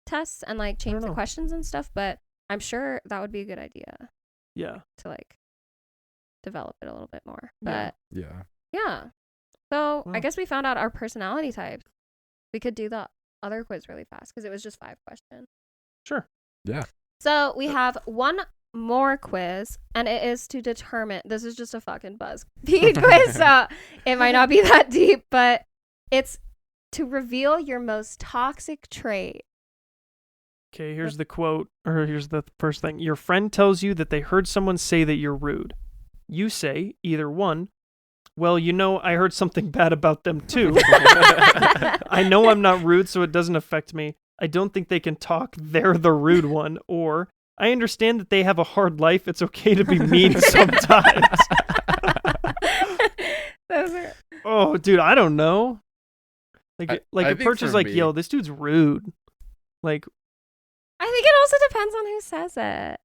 tests and like change the know. questions and stuff, but I'm sure that would be a good idea Yeah. to like develop it a little bit more. Yeah. But Yeah. yeah. So I Wow. guess we found out our personality types. We could do the other quiz really fast because it was just 5 questions. Sure. Yeah. So we have one more quiz, and it is to determine. This is just a fucking BuzzFeed quiz, so it might not be that deep, but it's to reveal your most toxic trait. Okay, here's the quote, or here's the first thing. Your friend tells you that they heard someone say that you're rude. You say either one, well, you know, I heard something bad about them too. I know I'm not rude, so it doesn't affect me. I don't think they can talk. They're the rude one. Or, I understand that they have a hard life. It's okay to be mean sometimes. Those are Oh, dude, I don't know. Like I a think perch is for like, me- yo, this dude's rude. Like, I think it also depends on who says it.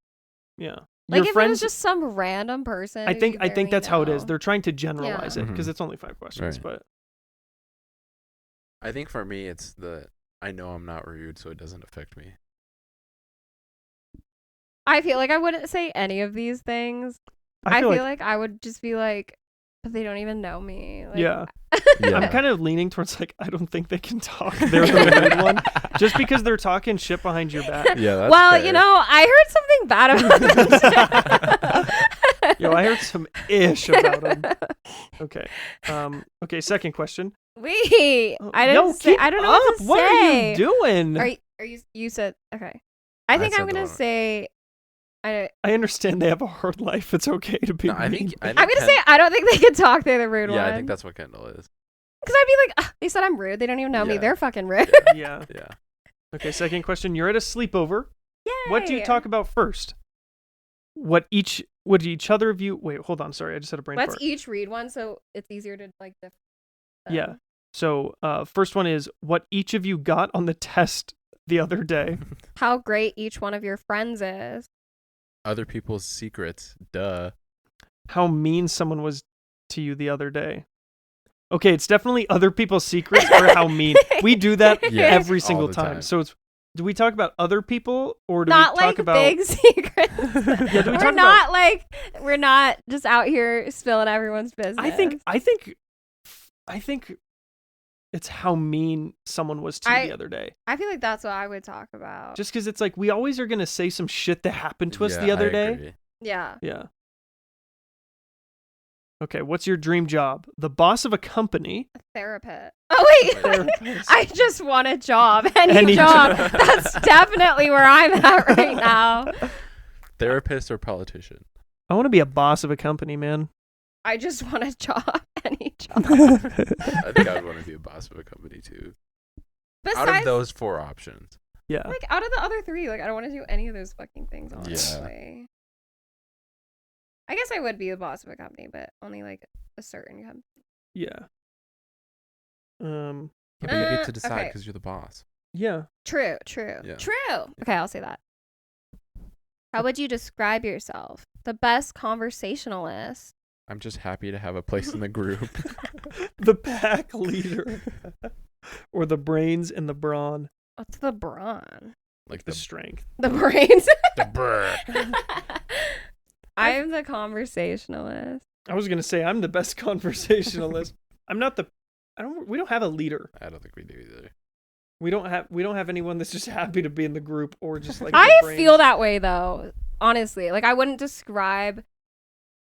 yeah. Like Your if it friends, was just some random person. I who think you I think barely that's how it is. know. They're trying to generalize Yeah. it because Mhm. it's only 5 questions, Right. but I think for me, it's I know I'm not rude, so it doesn't affect me. I feel like I wouldn't say any of these things. I feel like like I would just be like, but they don't even know me. Like, yeah. Yeah. I'm kind of leaning towards like I don't think they can talk. They're the weird one, just because they're talking shit behind your back. Yeah. That's well, fair. you know, I heard something bad about them. Yo, I heard some ish about them. Okay. Okay. Second question. Wait, I didn't Yo, say. keep I don't know up. what to What say. are you doing? Are you? You said okay. I think said I'm the gonna one- say. I understand they have a hard life. It's okay to be No, I mean. think I'm gonna say I don't think they can talk. They're the rude one. Yeah, I think that's what Kendall is. Because I'd be like, "Ugh, they said I'm rude. They don't even know me. Yeah. They're fucking rude. Yeah. Yeah. Okay. Second question. You're at a sleepover. Yay. What do you talk about first? What each would each other of you... Wait, hold on. Sorry, I just had a brain Let's fart. each read one so it's easier to like. Yeah. So, first one is what each of you got on the test the other day. How great each one of your friends is. Other people's secrets. Duh. How mean someone was to you the other day. Okay, it's definitely other people's secrets or how mean. We do that Yeah, every all single the time. time. So it's... Do we talk about other people or do Not we talk like about... big secrets. Yeah, do we we're talk not like we're not just out here spilling everyone's business. I think it's how mean someone was to you the other day. I feel like that's what I would talk about. Just because it's like we always are going to say some shit that happened to us Yeah, the other I day. agree. Yeah. Yeah. Okay, what's your dream job? The boss of a company. Therapist. Oh wait, Therapist. I just want a job. Any Any job. job. That's definitely where I'm at right now. Therapist or politician? I want to be a boss of a company, man. I just want a job. Any job. I think I would want to be a boss of a company too. Out of Besides, those 4 options. Yeah. like out of the other 3, like I don't want to do any of those fucking things. Honestly. I guess I would be the boss of a company, but only like a certain company. Yeah. Yeah, but you get to decide okay. because you're the boss. Yeah. True. Yeah. True. Okay, I'll say that. How would you describe yourself? The best conversationalist. I'm just happy to have a place in the group. The pack leader. Or the brains and the brawn. What's the brawn? Like The strength. The brains. the brr. I'm the conversationalist. I was going to say I'm the best conversationalist. I'm not the... we don't have a leader. I don't think we do either. We don't have anyone that's just happy to be in the group or just like I the brains. feel that way though. Honestly, like I wouldn't describe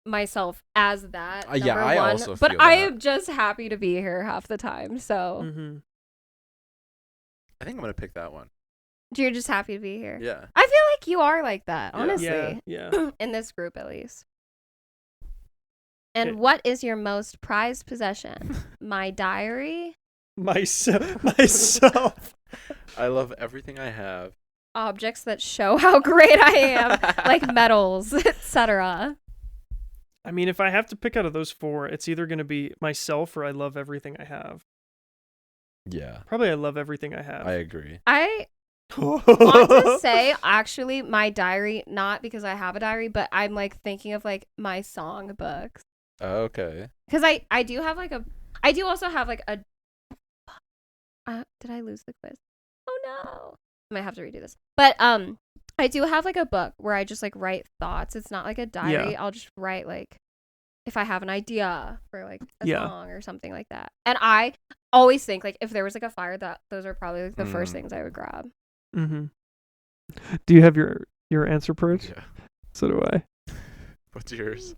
myself as that. Yeah, number I one, also but feel I that. am just happy to be here half the time. So Mm-hmm. I think I'm gonna pick that one. you're just happy to be here. Yeah. I feel like you are like that, Yeah. honestly. Yeah. In this group, at least. And Okay. what is your most prized possession? My diary, Myself. I love everything I have. objects that show how great I am, like medals, etc. I mean, if I have to pick out of those 4, it's either going to be myself or I love everything I have. Yeah. Probably I love everything I have. I agree. I want to say actually my diary, not because I have a diary, but I'm like thinking of like my song books. Okay. Because I do have like I do also have like a did I lose the quiz? Oh no. I might have to redo this. But I do have like a book where I just like write thoughts. It's not like a diary. Yeah. I'll just write like if I have an idea for like a Yeah. song or something like that. And I always think like if there was like a fire, that those are probably like the first things I would grab. Mm-hmm. Do you have your answer, Purge? Yeah. So do I. What's yours?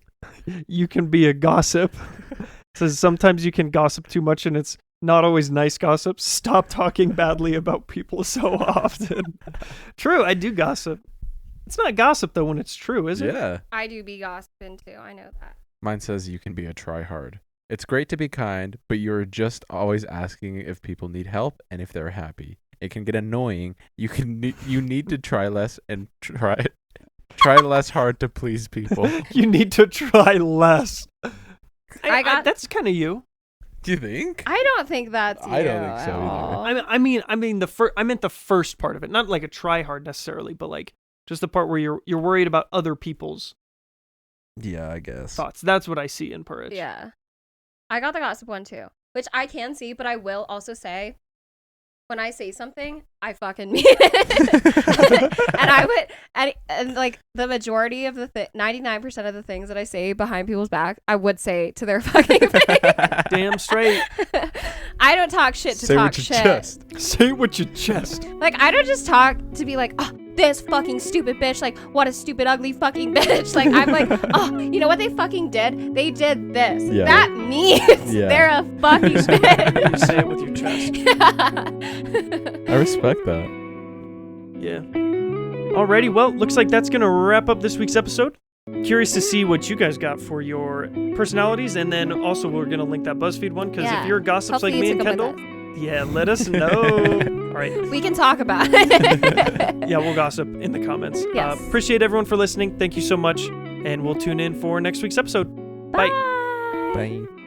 You can be a gossip. It says sometimes you can gossip too much and it's not always nice gossip. Stop talking badly about people so often. True, I do gossip. It's not gossip though when it's true, is it? Yeah. I do be gossiping too. I know that. Mine says you can be a try-hard. It's great to be kind, but you're just always asking if people need help and if they're happy. It can get annoying. You need to try less and try less hard to please people. You need to try less. That's kind of you. Do you think? I don't think that's you I don't think so at either. all. I mean I meant the first part of it, not like a try hard necessarily, but like just the part where you're worried about other people's Yeah, I guess. thoughts. That's what I see in Purge. Yeah. I got the gossip one too, which I can see, but I will also say when I say something, I fucking mean it. And I would, and like the majority of the 99% of the things that I say behind people's back, I would say to their fucking face. Damn straight. I don't talk shit to Say talk with your shit. chest. Say it with your chest. Like, I don't just talk to be like, oh, this fucking stupid bitch. Like, what a stupid, ugly fucking bitch. Like, I'm like, oh, you know what they fucking did? They did this. Yeah. That means Yeah. they're a fucking bitch. You say it with your chest. I respect that. Yeah. Alrighty, well, looks like that's gonna wrap up this week's episode. Curious to see what you guys got for your personalities, and then also we're gonna link that BuzzFeed one, because if you're gossips Hopefully like me you and took a Kendall, look yeah, let us know. All right. We can talk about it. Yeah, we'll gossip in the comments. Yes. Appreciate everyone for listening. Thank you so much. And we'll tune in for next week's episode. Bye. Bye.